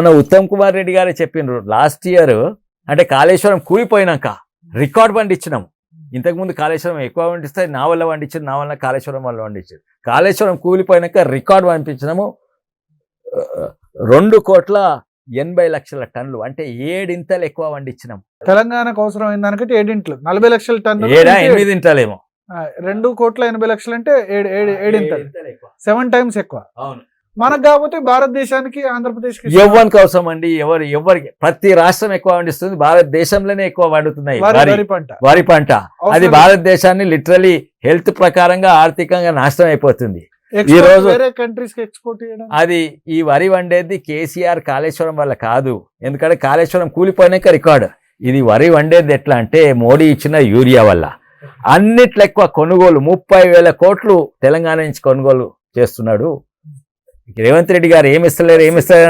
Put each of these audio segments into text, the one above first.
మన ఉత్తమ్ కుమార్ రెడ్డి గారే చెప్పిండ్రు లాస్ట్ ఇయర్, అంటే కాళేశ్వరం కూలిపోయినాక రికార్డ్ పండించినాము. ఇంతకుముందు కాళేశ్వరం ఎక్కువ పండిస్తే నా వల్ల పండించారు, నా వల్ల కాళేశ్వరం వల్ల పండించారు. కాళేశ్వరం కూలిపోయినాక రికార్డ్ పంపించినాము 2,80,00,000 టన్నులు, అంటే 7 ఇంతలు ఎక్కువ పండించినాం. తెలంగాణకు అవసరమైన దానికంటే 7 ఇంట్లు 40 లక్షల టన్నులు, 8 ఇంతలేమో. 2,80,00,000 అంటే 7 ఇంతలు, 7 times ఎక్కువ. అవును. మనకు కాకపోతే భారతదేశానికి, ఆంధ్రప్రదేశ్కి ఎవరికి అవసరం అండి? ఎవరికి? ప్రతి రాష్ట్రం ఎక్కువ పండిస్తుంది, భారతదేశంలోనే ఎక్కువ పండుతున్నాయి వరి పంట. అది భారతదేశాన్ని లిటరలీ హెల్త్ ప్రకారంగా ఆర్థికంగా నాశనం అయిపోతుంది. ఈ రోజు అది ఈ వరి వండేది కేసీఆర్ కాళేశ్వరం వల్ల కాదు, ఎందుకంటే కాళేశ్వరం కూలిపోయినాక రికార్డు. ఇది వరి వండేది ఎట్లా అంటే మోడీ ఇచ్చిన యూరియా వల్ల. అన్నిట్లో ఎక్కువ కొనుగోలు 30,000 కోట్లు తెలంగాణ నుంచి కొనుగోలు చేస్తున్నాడు. రేవంత్ రెడ్డి గారు ఏమిస్తలేరు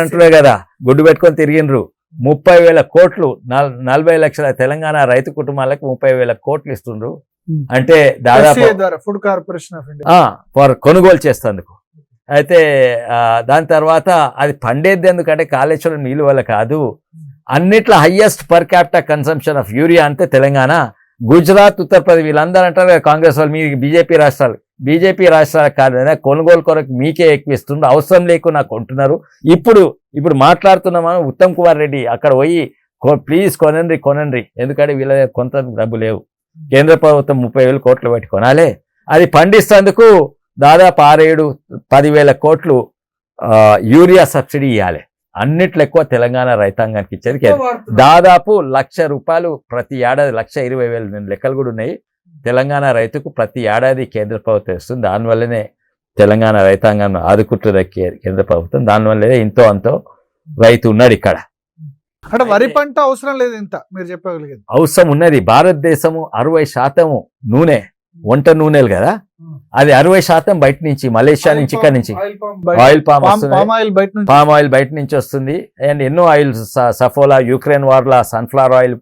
అంటున్నారు కదా, గుడ్డు పెట్టుకొని తిరిగినరు. 30,000 కోట్లు, 40 లక్షల తెలంగాణ రైతు కుటుంబాలకు 30,000 కోట్లు ఇస్తుండ్రు. అంటే దాదాపు ఫుడ్ కార్పొరేషన్ ఆఫ్ ఇండియా కొనుగోలు చేస్తేందుకు. అయితే దాని తర్వాత అది పండేది ఎందుకంటే కాళేశ్వరం నీళ్ళు వల్ల కాదు. అన్నిట్లో highest per capital consumption of urea అంటే తెలంగాణ. గుజరాత్, ఉత్తరప్రదేశ్ వీళ్ళందరూ అంటారు కాంగ్రెస్ వాళ్ళు, మీ బీజేపీ రాష్ట్రాలకు కాదు, కొనుగోలు కొరకు మీకే ఎక్కువ ఇస్తుండ్రు, అవసరం లేకుండా కొంటున్నారు. ఇప్పుడు మాట్లాడుతున్నామా ఉత్తమ్ కుమార్ రెడ్డి అక్కడ పోయి ప్లీజ్ కొనండి, ఎందుకంటే వీళ్ళ కొంత డబ్బు లేవు. కేంద్ర ప్రభుత్వం 30,000 కోట్లు పెట్టి కొనాలి. అది పండిస్తేందుకు దాదాపు 6-10,000 కోట్లు యూరియా సబ్సిడీ ఇవ్వాలి. అన్నిట్లో ఎక్కువ తెలంగాణ రైతాంగానికి ఇచ్చేది దాదాపు ₹1,00,000 ప్రతి ఏడాది, 1,20,000 లెక్కలు కూడా ఉన్నాయి. తెలంగాణ రైతుకు ప్రతి ఏడాది కేంద్ర ప్రభుత్వం ఇస్తుంది. దానివల్లనే తెలంగాణ రైతాంగాన్ని ఆదుకుంటున్న కేంద్ర ప్రభుత్వం. దానివల్లనే ఇంతో అంతో రైతు ఉన్నాడు ఇక్కడ. అంటే వరి పంట అవసరం లేదు, ఇంత మీరు చెప్పగలిగేది అవసరం ఉన్నది. భారతదేశము 60% నూనె, వంట నూనెలు కదా, అది 60% బయట నుంచి, మలేషియా నుంచి, ఇక్కడ నుంచి ఆయిల్ పామ్ బయట నుంచి వస్తుంది. అండ్ ఎన్నో ఆయిల్స్, సఫోలా, యుక్రెయిన్ వార్లా సన్ఫ్లవర్ ఆయిల్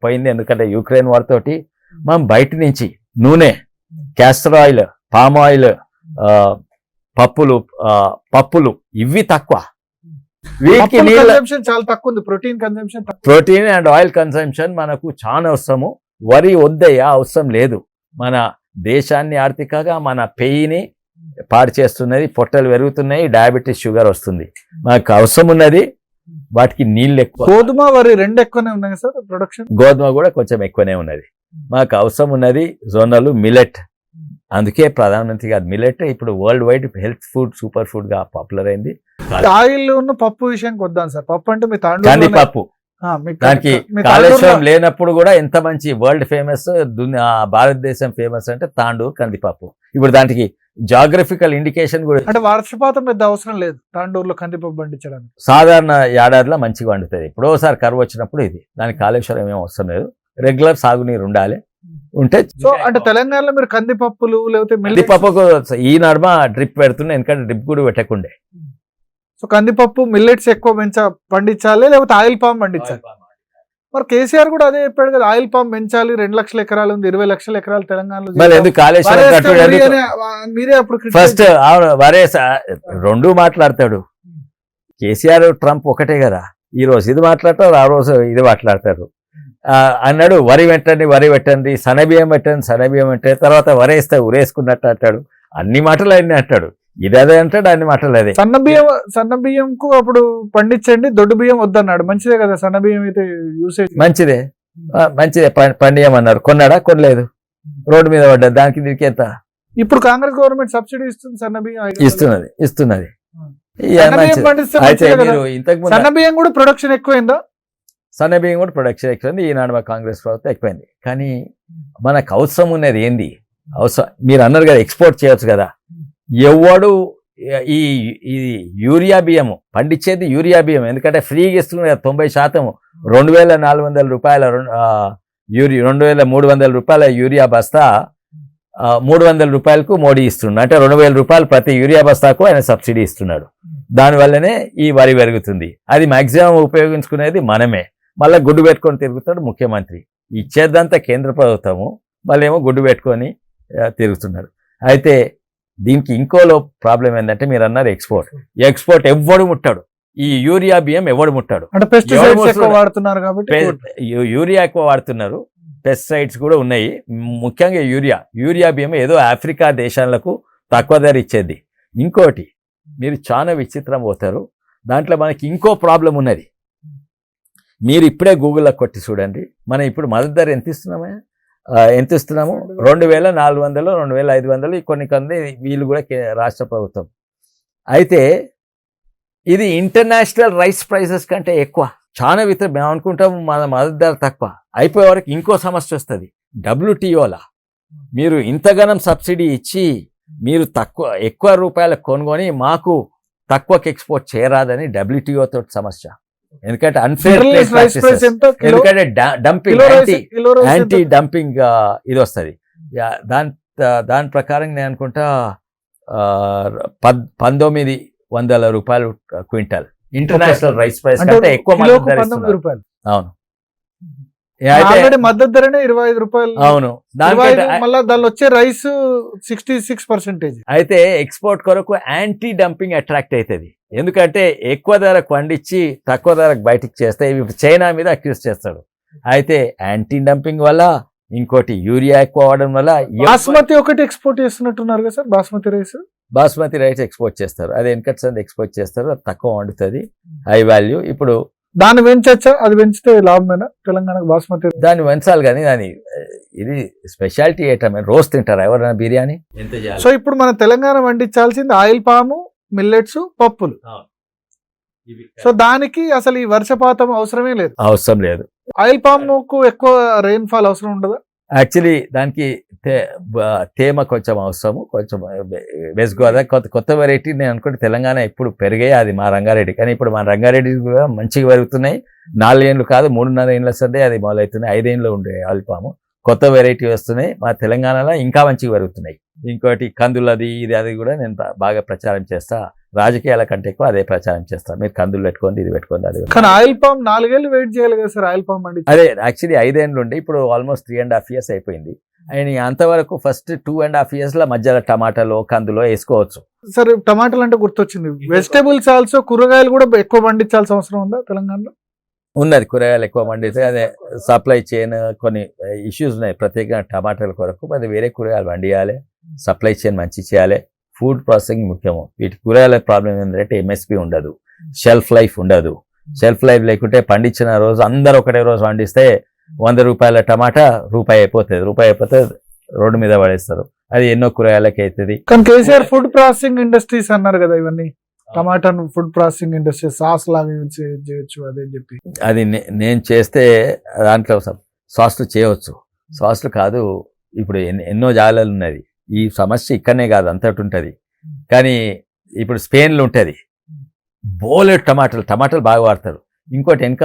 పోయింది, ఎందుకంటే యుక్రెయిన్ వార్ తోటి మనం బయట నుంచి నూనె, క్యాస్టర్ ఆయిల్, పామ్ ఆయిల్, పప్పులు ఇవి తక్కువ. చాలా తక్కువ ఉంది ప్రోటీన్ అండ్ ఆయిల్ కన్సంప్షన్ మనకు చాలా అవసరము. వరి వద్దయ్యా, అవసరం లేదు. మన దేశాన్ని ఆర్థికంగా, మన పెయిని పాడు చేస్తున్నది, పొట్టలు పెరుగుతున్నాయి, డయాబెటీస్, షుగర్ వస్తుంది. మనకు అవసరం ఉన్నది, వాటికి నీళ్ళు ఎక్కువ. గోధుమ, వరి రెండు ఎక్కువనే ఉన్నాయి సార్ ప్రొడక్షన్. గోధుమ కూడా కొంచెం ఎక్కువనే ఉన్నది. మాకు అవసరం ఉన్నది జొన్నలు, మిలెట్. అందుకే ప్రధానమంత్రి గారు మిలెట్ ఇప్పుడు world wide health food, super food గా పాపులర్ అయింది. ఆయిల్ ఉన్న పప్పు విషయానికి వద్దాం సార్. పప్పు అంటే మీ కందిపప్పు, దానికి కాళేశ్వరం లేనప్పుడు కూడా ఎంత మంచి వరల్డ్ ఫేమస్, భారతదేశం ఫేమస్ అంటే తాండూరు కందిపప్పు. ఇప్పుడు దానికి జాగ్రఫికల్ ఇండికేషన్ కూడా, అంటే వర్షపాతం పెద్ద అవసరం లేదు తాండూరులో కందిపప్పు పండించడానికి. సాధారణ ఏడాదిలో మంచిగా వండుతుంది. ఎప్పుడోసారి కరువు వచ్చినప్పుడు ఇది, దానికి కాళేశ్వరం ఏం అవసరం లేదు. రెగ్యులర్ సాగునీరు ఉండాలి, ఉంటే. సో అంటే తెలంగాణలో మీరు కందిపప్పులు లేకపోతే కందిపప్పుకు ఈ నడుమ డ్రిప్ పెడుతున్నాయి, ఎందుకంటే డ్రిప్ కూడా పెట్టకుండే. సో కందిపప్పు, మిల్లెట్స్ ఎక్కువ పండించాలి, లేకపోతే ఆయిల్ పామ్ పండించాలి. మరి కేసీఆర్ కూడా అదే చెప్పాడు కదా, ఆయిల్ పామ్ పెంచాలి, 2 లక్షల ఎకరాలు ఉంది, 20 లక్షల ఎకరాలు తెలంగాణలో. మీరే అప్పుడు ఫస్ట్ వరే రెండు మాట్లాడతాడు కేసీఆర్. ట్రంప్ ఒకటే కదా, ఈ రోజు ఇది మాట్లాడతారు, ఆ రోజు ఇది మాట్లాడతారు. అన్నాడు వరి పెట్టండి, సన్నబియ్యం పెట్టండి, తర్వాత వరేస్తే ఉరేసుకున్నట్టు అంటాడు. అన్ని మాటలు అన్ని అంటాడు, ఇది అదే అంటాడు, అన్ని మాటలు అదే. సన్నబియ్యంకు అప్పుడు పండించండి, దొడ్డు బియ్యం వద్దన్నాడు. మంచిదే కదా సన్నబియ్యం అయితే యూసేజ్, మంచిదే పండియమన్నారు. కొన్నాడా? కొనలేదు, రోడ్డు మీద పడ్డాడు. దానికి దీనికి ఎంత? ఇప్పుడు కాంగ్రెస్ గవర్నమెంట్ సబ్సిడీ ఇస్తుంది, సన్నబియ్యం ఇస్తున్నది. సన్నబియ్యం కూడా ప్రొడక్షన్ ఎక్కువైందా? సన్నబియ్యం కూడా ప్రొడక్షన్ ఎక్కువైంది. ఈనాడు మా కాంగ్రెస్ ప్రభుత్వం ఎక్కువైంది. కానీ మనకు అవసరం ఉన్నది ఏంది? అవసరం మీరు అన్నారు కదా, ఎక్స్పోర్ట్ చేయొచ్చు కదా. ఎవడు ఈ యూరియా బియ్యము పండించేది యూరియా బియ్యం, ఎందుకంటే ఫ్రీగా ఇస్తుంది కదా 90%. 2,400 రూపాయల 2,300 రూపాయల యూరియా బస్తా 300 రూపాయలకు మోడీ ఇస్తున్నాడు. అంటే 2,000 రూపాయలు ప్రతి యూరియా బస్తాకు ఆయన సబ్సిడీ ఇస్తున్నాడు. దానివల్లనే ఈ వరి పెరుగుతుంది. అది మాక్సిమం ఉపయోగించుకునేది మనమే. మళ్ళీ గుడ్డు పెట్టుకొని తిరుగుతాడు ముఖ్యమంత్రి. ఇచ్చేదంతా కేంద్ర ప్రభుత్వము, మళ్ళీ ఏమో గుడ్డు పెట్టుకొని తిరుగుతున్నాడు. అయితే దీనికి ఇంకోలో ప్రాబ్లం ఏంటంటే, మీరు అన్నారు ఎక్స్పోర్ట్ ఎవ్వడు ముట్టాడు. ఈ యూరియా బియ్యం ఎవడు ముట్టాడు. అంటే పెస్టిసైడ్స్ ఎవరు ఎక్కువ వాడుతున్నారు కాబట్టి యూరియా ఎక్కువ వాడుతున్నారు, పెస్టిసైడ్స్ కూడా ఉన్నాయి, ముఖ్యంగా యూరియా బియ్యం ఏదో ఆఫ్రికా దేశాలకు తక్కువ ధర ఇచ్చేది. ఇంకోటి మీరు చాలా విచిత్రం పోతారు, దాంట్లో మనకి ఇంకో ప్రాబ్లం ఉన్నది. మీరు ఇప్పుడే గూగుల్లో కొట్టి చూడండి, మనం ఇప్పుడు మద్దతు ధర ఎంత ఇస్తున్నాము 2400, 2500, కొన్ని వీళ్ళు కూడా రాష్ట్ర ప్రభుత్వం. అయితే ఇది ఇంటర్నేషనల్ రైస్ ప్రైసెస్ కంటే ఎక్కువ. చాలా మేము అనుకుంటాము మన మద్దతు ధర తక్కువ, అయిపోయే వరకు ఇంకో సమస్య వస్తుంది. WTOలా మీరు ఇంతగానం సబ్సిడీ ఇచ్చి మీరు ఎక్కువ రూపాయలకు కొనుగొని మాకు తక్కువకి ఎక్స్పోర్ట్ చేయరాదని WTO తోటి సమస్య. ఎందుకంటే అన్ఫేర్, ఎందుకంటే డంపింగ్, యాంటీ డంపింగ్ ఇది వస్తుంది. దాని ప్రకారం నేను అనుకుంటా 1900 రూపాయలు క్వింటల్ ఇంటర్నేషనల్ రైస్ ప్రైస్ కంటే ఎక్కువ రూపాయలు. అవును, మద్దతు ధరనే 25 రూపాయలు. అవును, మళ్ళీ దానిలో వచ్చే రైస్ 66%. అయితే ఎక్స్పోర్ట్ కొరకు యాంటీ డంపింగ్ అట్రాక్ట్ అవుతుంది. ఎందుకంటే ఎక్కువ ధరకు పండించి తక్కువ ధరకు బయటికి చేస్తే ఇప్పుడు చైనా మీద అక్యూజ్ చేస్తాడు. అయితే యాంటీ డంపింగ్ వల్ల, ఇంకోటి యూరియా ఎక్కువ అవడం వల్ల బాస్మతి ఒకటి ఎక్స్పోర్ట్ చేస్తున్నట్టున్నారు కదా సార్. బాస్మతి రైస్ ఎక్స్పోర్ట్ చేస్తారు, అది వెనకట్ సంది ఎక్స్పోర్ట్ చేస్తారు, అది తక్కువ వండుతుంది, హై వాల్యూ. ఇప్పుడు దాన్ని పెంచచ్చా? అది పెంచితే లాభమేనా తెలంగాణకు బాస్మతి? దాన్ని పెంచాలి, కానీ ఇది స్పెషాలిటీ ఐటమ్. రోజు తింటారా ఎవరైనా బిర్యానీ? సో ఇప్పుడు మన తెలంగాణ వండించాల్సింది ఆయిల్ పాము, మిల్లెట్స్, పప్పులు. సో దానికి అసలు ఈ వర్షపాతం అవసరం లేదు. ఆయిల్ పాముకు ఎక్కువ రెయిన్ ఫాల్ అవసరం ఉండదా? యాక్చువల్లీ దానికి తేమ కొంచెం అవసరము, కొంచెం వెస్ట్ గోదావరి కొత్త వెరైటీ. నేను అనుకుంటే తెలంగాణ ఇప్పుడు పెరిగాయి, అది మా రంగారెడ్డి. కానీ ఇప్పుడు మా రంగారెడ్డి కూడా మంచిగా పెరుగుతున్నాయి. 4 ఏళ్ళు కాదు, 3.5 ఏళ్ళ సందే అది మొదలవుతున్నాయి. 5 ఏళ్ళు ఉండే ఆల్పాము కొత్త వెరైటీ వస్తున్నాయి. మా తెలంగాణలో ఇంకా మంచిగా పెరుగుతున్నాయి. ఇంకోటి కందులది అది కూడా నేను బాగా ప్రచారం చేస్తా. రాజకీయాల కంటే ఎక్కువ అదే ప్రచారం చేస్తా. మీరు కందులు పెట్టుకోండి, ఇది పెట్టుకోండి, అది. కానీ ఆయిల్ పామ్ 4 ఏళ్ళు వెయిట్ చేయాలి కదా సార్. ఆయిల్ పామ్ అంటే అదే యాక్చువల్లీ 5 ఏళ్ళు ఉండే, ఇప్పుడు ఆల్మోస్ట్ 3.5 years అయిపోయింది. అండ్ అంతవరకు ఫస్ట్ 2.5 years మధ్యలో టమాటాలో కందులో వేసుకోవచ్చు. సరే, టమాటాలు అంటే గుర్తొచ్చింది. వెజిటేబుల్స్ ఆల్సో, కూరగాయలు కూడా ఎక్కువ పండించాల్సిన అవసరం ఉందా తెలంగాణలో? ఉన్నది, కూరగాయలు ఎక్కువ పండితే అదే సప్లై చైన్ కొన్ని ఇష్యూస్ ఉన్నాయి ప్రత్యేకంగా టమాటాల కొరకు. అది వేరే కూరగాయలు పండియాలి, సప్లై చైన్ మంచి చేయాలి, ఫుడ్ ప్రాసెసింగ్ ముఖ్యము. వీటి కూరగాయల ప్రాబ్లం ఏంటంటే MSP ఉండదు, షెల్ఫ్ లైఫ్ ఉండదు. షెల్ఫ్ లైఫ్ లేకుంటే పండించిన రోజు అందరూ ఒకటే రోజు పండిస్తే 100 రూపాయల టమాటా రూపాయి అయిపోతే రోడ్డు మీద పడేస్తారు. అది ఎన్నో కూరగాయలకి అవుతుంది. కానీ కేసీఆర్ ఫుడ్ ప్రాసెసింగ్ ఇండస్ట్రీస్ అన్నారు కదా, ఇవన్నీ టమాటాను ఫుడ్ ప్రాసెసింగ్ ఇండస్ట్రీ సాస్ లాగా చేయొచ్చు అదే చెప్పి. అది నేను చేస్తే దాంట్లో సాస్లు చేయవచ్చు. సాస్లు కాదు, ఇప్పుడు ఎన్నో జాగాలు ఉన్నది. ఈ సమస్య ఇక్కడనే కాదు, అంతటి ఉంటుంది. కానీ ఇప్పుడు స్పెయిన్లో ఉంటుంది, బోలెడ్ టమాటాలు బాగా వాడతారు. ఇంకోటి వెనక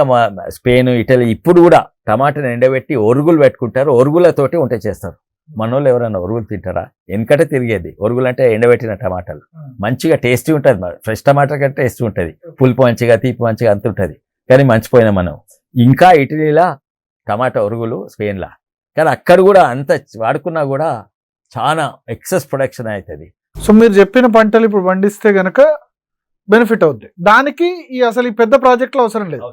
స్పెయిన్, ఇటలీ ఇప్పుడు కూడా టమాటాను ఎండబెట్టి ఒరుగులు పెట్టుకుంటారు, ఒరుగులతోటి వంట చేస్తారు. మనోళ్ళు ఎవరైనా ఒరుగులు తింటారా? వెనకటే తిరిగేది ఒరుగులు అంటే ఎండబెట్టిన టమాటాలు. మంచిగా టేస్టీ ఉంటుంది, ఫ్రెష్ టమాటా కంటే టేస్టీ ఉంటుంది, పులుపు మంచిగా, తీపి మంచిగా అంత ఉంటుంది. కానీ మర్చిపోయినా మనం. ఇంకా ఇటలీలా టమాటా ఒరుగులు, స్పెయిన్లా. కానీ అక్కడ కూడా అంత వాడుకున్నా కూడా చాలా ఎక్సెస్ ప్రొడక్షన్ అవుతుంది. సో మీరు చెప్పిన పంటలు ఇప్పుడు పండిస్తే గనక బెనిఫిట్ అవుద్ది. దానికి అసలు ఈ పెద్ద ప్రాజెక్టులు అవసరం లేదు,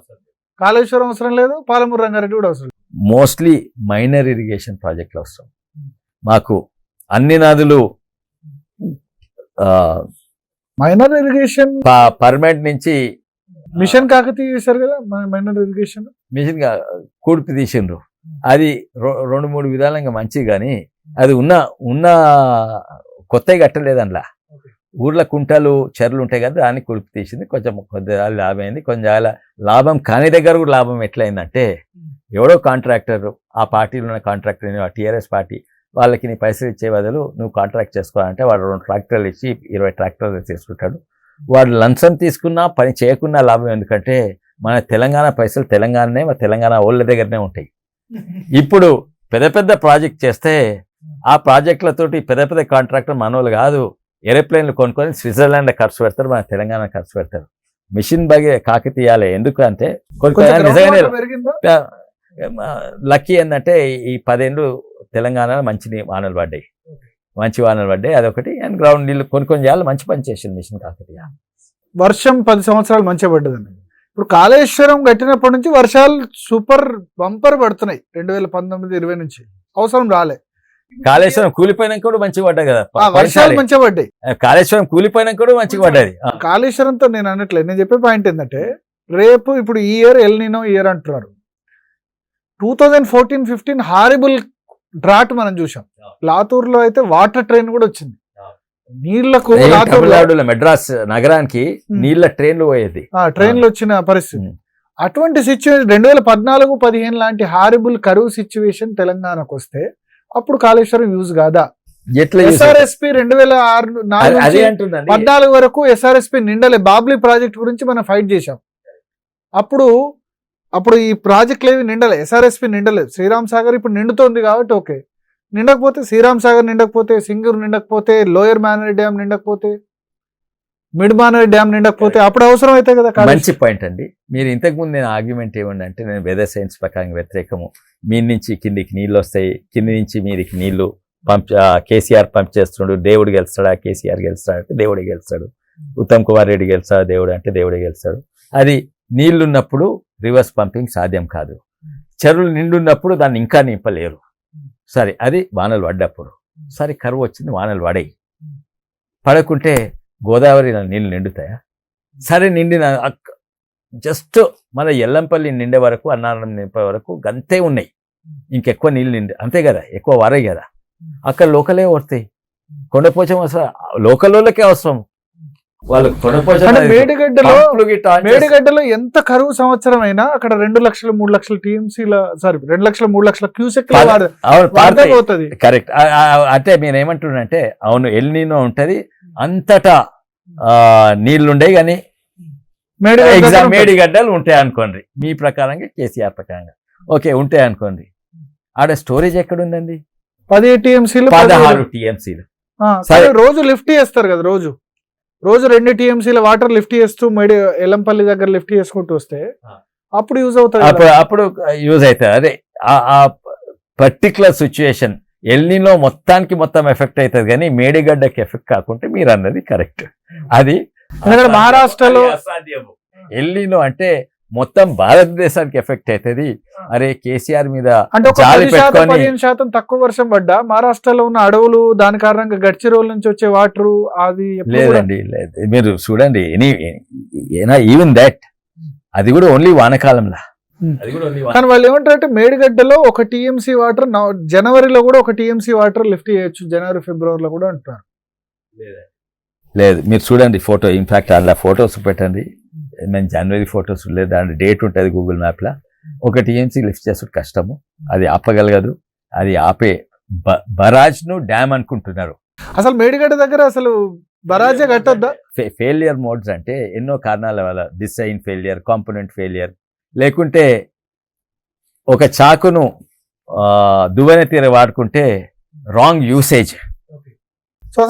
కాళేశ్వరం అవసరం లేదు, పాలమూరు రంగారెడ్డి కూడా అవసరం లేదు. మోస్ట్లీ మైనర్ ఇరిగేషన్ ప్రాజెక్టులు అవసరం మాకు. అన్ని నదులు మైనర్ ఇరిగేషన్ పర్మనెంట్ నుంచి మిషన్ కాకతీయ చేశారు కదా, మైనర్ ఇరిగేషన్ మిషన్ కూడిపి తీసిండ్రు. అది 2-3 విధాలంగా మంచిది, కానీ అది ఉన్న కొత్తగా కట్టలేదు. అందులో ఊర్ల కుంటలు, చెరువులు ఉంటాయి కదా, దాన్ని కుడిపి తీసింది. కొద్దిగా లాభం అయింది, కొంచెం లాభం కాని దగ్గర కూడా లాభం ఎట్లయిందంటే, ఎవడో కాంట్రాక్టర్, ఆ పార్టీలో ఉన్న కాంట్రాక్టర్, TRS పార్టీ వాళ్ళకి నీ పైసలు ఇచ్చే బదులు నువ్వు కాంట్రాక్ట్ చేసుకోవాలంటే వాడు 2 ట్రాక్టర్లు ఇచ్చి 20 ట్రాక్టర్లు తీసుకుంటాడు. వాడు లంచం తీసుకున్నా పని చేయకున్నా లాభం. ఎందుకంటే మన తెలంగాణ పైసలు తెలంగాణనే, మన తెలంగాణ వాళ్ళ దగ్గరనే ఉంటాయి. ఇప్పుడు పెద్ద ప్రాజెక్ట్ చేస్తే ఆ ప్రాజెక్టులతోటి పెద్ద కాంట్రాక్టర్ మనోళ్ళు కాదు, ఏరోప్లేన్లు కొనుక్కొని స్విట్జర్లాండ్ ఖర్చు పెడతారు, మన తెలంగాణ ఖర్చు పెడతారు. మిషన్ బగే కాకతీయాలి. ఎందుకంటే నిజంగానే లక్కీ ఏంటంటే ఈ 10 ఏళ్ళు తెలంగాణలో మంచి వానలు పడ్డాయి. అదొకటి. అండ్ గ్రౌండ్ నీళ్ళు కొన్ని చేయాలి, మంచి పని చేసింది మిషన్ కాకతీయ. వర్షం 10 సంవత్సరాలు మంచిగా పడ్డదండి. ఇప్పుడు కాళేశ్వరం కట్టినప్పటి నుంచి వర్షాలు సూపర్ బంపర్ పడుతున్నాయి 2019-20 నుంచి. అవసరం రాలే. కాళేశ్వరం కూలిపోయినాక కూడా మంచిగా పడ్డాయి కదా. వర్షాలు మంచిగా పడ్డాయి. కాళేశ్వరం కూలిపోయినాక కూడా మంచిగా పడ్డది. కాళేశ్వరంతో నేను అనట్లేదు. నేను చెప్పే పాయింట్ ఏంటంటే రేపు ఇప్పుడు ఈ ఇయర్ ఎల్ నినో ఇయర్ అంటున్నారు. 2014-15 హారిబుల్ డ్రాట్ మనం చూసాం. లాతూర్లో అయితే వాటర్ ట్రైన్ కూడా వచ్చింది. నీళ్లకు తమిళనాడులో మెడ్రాస్ నగరానికి నీళ్ల ట్రైన్లు పోయేది. ట్రైన్లు వచ్చిన పరిస్థితి. అటువంటి సిచ్యువేషన్ 2014-15 లాంటి హారిబుల్ కరువు సిచ్యువేషన్ తెలంగాణకు వస్తే అప్పుడు కాళేశ్వరం యూజ్ కాదా? ఎస్ఆర్ఎస్పీ 2014 వరకు ఎస్ఆర్ఎస్పీ నిండలే. బాబ్లీ ప్రాజెక్ట్ గురించి మనం ఫైట్ చేశాం. అప్పుడు ఈ ప్రాజెక్టులు ఏవి నిండలే, ఎస్ఆర్ఎస్పీ నిండలేదు. శ్రీరామ్ సాగర్ ఇప్పుడు నిండుతోంది కాబట్టి ఓకే. నిండకపోతే శ్రీరామ్ సాగర్ నిండకపోతే, సింగూరు నిండకపోతే, లోయర్ మానేరి డ్యామ్ నిండకపోతే, మిడ్ మానేరి డ్యామ్ నిండకపోతే అప్పుడు అవసరం అయితే కదా. మంచి పాయింట్ అండి. మీరు ఇంతకుముందు నేను ఆర్గ్యుమెంట్ ఏమంటే నేను వెదర్ సైన్స్ ప్రకారం వ్యతిరేకము. మీ నుంచి కిందికి నీళ్ళు వస్తాయి, కింది నుంచి మీదికి నీళ్లు పంప్ కేసీఆర్ పంప్ చేస్తున్నాడు, దేవుడు గెలుస్తాడా, కేసీఆర్ గెలుస్తాడు అంటే దేవుడే గెలుస్తాడు, ఉత్తమ్ కుమార్ రెడ్డి గెలుస్తాడు దేవుడు అంటే దేవుడే గెలుస్తాడు. అది నీళ్లున్నప్పుడు రివర్స్ పంపింగ్ సాధ్యం కాదు. చెరువులు నిండున్నప్పుడు దాన్ని ఇంకా నింపలేరు. సరే, అది వానలు పడ్డప్పుడు. సరే, కరువు వచ్చింది, వానలు పడాయి. పడకుంటే గోదావరిలో నీళ్ళు నిండుతాయా? సరే, నిండిన జస్ట్ మన ఎల్లంపల్లి నిండే వరకు, అన్నారం నింపే వరకు గంతే ఉన్నాయి. ఇంకెక్కువ నీళ్ళు నిండి అంతే కదా, ఎక్కువ వారాయి కదా. అక్కడ లోకలే వస్తాయి. కొండపోచం అసలు లోకల్లోకే అవసరం. వాళ్ళు మేడిగడ్డలో ఎంత కరువు సంవత్సరం అయినా అక్కడ 2 లక్షలు 3 లక్షల టీఎంసీల 2 లక్షల 3 లక్షల క్యూసెక్ అవుతుంది. కరెక్ట్. అంటే నేను ఏమంటున్నానంటే అవును, ఎల్ నీనో ఉంటది, అంతటా నీళ్లుండే కానీ మేడిగడ్డలు ఉంటాయి అనుకోండి. మీ ప్రకారంగా, కేసీఆర్ ప్రకారంగా ఓకే ఉంటాయి అనుకోండి. ఆడ స్టోరేజ్ ఎక్కడుందండి? 17 టీఎంసీలు 16 టీఎంసీలు. రోజు లిఫ్ట్ చేస్తారు కదా. రోజు 2 టీఎంసీల వాటర్ లిఫ్ట్ చేస్తూ ఎల్లంపల్లి దగ్గర లిఫ్ట్ చేసుకుంటూ వస్తే అప్పుడు యూజ్ అవుతుంది. అప్పుడు యూజ్ అవుతుంది. అదే ఆ పర్టికులర్ సిచ్యుయేషన్ ఎల్నినో మొత్తం ఎఫెక్ట్ అవుతుంది కానీ మేడిగడ్డకి ఎఫెక్ట్ కాకుంటే మీరు అన్నది కరెక్ట్. అది మహారాష్ట్రలో అసాధ్యము. ఎల్నినో అంటే మొత్తం భారతదేశానికి ఎఫెక్ట్ అవుతుంది. అరే కేసీఆర్ మీద అంటే 15% తక్కువ వర్షం పడ్డా మహారాష్ట్రలో ఉన్న అడవులు దాని కారణంగా గడ్చిరోల్ నుంచి వచ్చే వాటర్ అది లేదండి. లేదు, మీరు చూడండి, ఈవెన్ దట్ అది కూడా ఓన్లీ వానకాలంలో. కానీ వాళ్ళు ఏమంటారంటే మేడిగడ్డలో 1 టీఎంసీ వాటర్ జనవరిలో కూడా 1 టీఎంసీ వాటర్ లిఫ్ట్ చేయొచ్చు, జనవరి ఫిబ్రవరిలో కూడా అంటున్నారు. లేదు, మీరు చూడండి ఫోటో. ఇన్ఫాక్ట్ అలా ఫొటోస్ పెట్టండి. మేము జనవరి ఫొటోస్ లేదు, దాని డేట్ ఉంటుంది గూగుల్ మ్యాప్లో. 1 టీఎంసీ లిఫ్ట్ చేసుడు కష్టము, అది ఆపగలగదు. అది ఆపే బరాజ్ను డ్యామ్ అనుకుంటున్నారు. అసలు మేడిగడ్డ దగ్గర అసలు బరాజే కట్టొద్దా? ఫెయిలియర్ మోడ్స్ అంటే ఎన్నో కారణాల వల్ల, డిజైన్ ఫెయిలియర్, కాంపోనెంట్ ఫెయిలియర్, లేకుంటే ఒక చాకును దువ్వెన తీర వాడుకుంటే రాంగ్ యూసేజ్.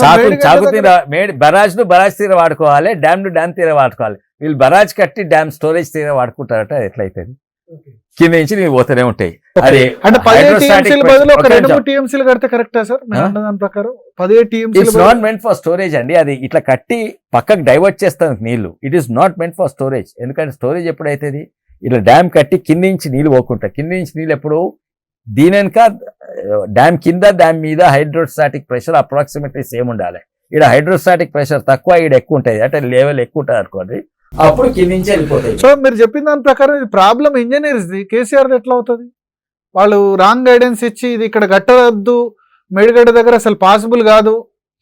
చాకు తీర బరాజ్ తీర వాడుకోవాలి, డ్యామ్ తీర వాడుకోవాలి. వీళ్ళు బరాజ్ కట్టి డ్యామ్ స్టోరేజ్ తీర వాడుకుంటారట. ఎట్లయితుంది? కింద నుంచి నీళ్ళు పోతూనే ఉంటాయి. అది అంటే 17 టీఎంసీల బదులు ఒక 2-3 టీఎంసీలు కడితే కరెక్టా సార్? దాని ప్రకారం 17 టీఎంసీలు it's not meant for storage అండి. అది ఇట్లా కట్టి పక్కకు డైవర్ట్ చేస్తాను నీళ్లు. It is not meant for storage. ఎందుకంటే స్టోరేజ్ ఎప్పుడైతుంది? ఇట్లా డ్యామ్ కట్టి కింది నుంచి నీళ్ళు పోకుంటా. కింది నుంచి నీళ్ళు ఎప్పుడు దీని వెనుక డ్యామ్ కింద, డ్యామ్ మీద హైడ్రోస్టాటిక్ ప్రెషర్ అప్రాక్సిమేట్లీ సేమ్ ఉండాలి. ఇక్కడ హైడ్రోస్టాటిక్ ప్రెషర్ తక్కువ, ఇక్కడ ఎక్కువ ఉంటుంది. అంటే లెవెల్ ఎక్కువ ఉంటుంది అనుకోండి, అప్పుడు కింద నుంచి వెళ్ళిపోతాయి. సో మీరు చెప్పిన దాని ప్రకారం ఇది ప్రాబ్లం ఇంజనీర్స్ది, కేసీఆర్ ఎట్లా అవుతుంది? వాళ్ళు రాంగ్ గైడెన్స్ ఇచ్చి ఇది ఇక్కడ కట్టవద్దు, మేడిగడ్డ దగ్గర అసలు పాసిబుల్ కాదు,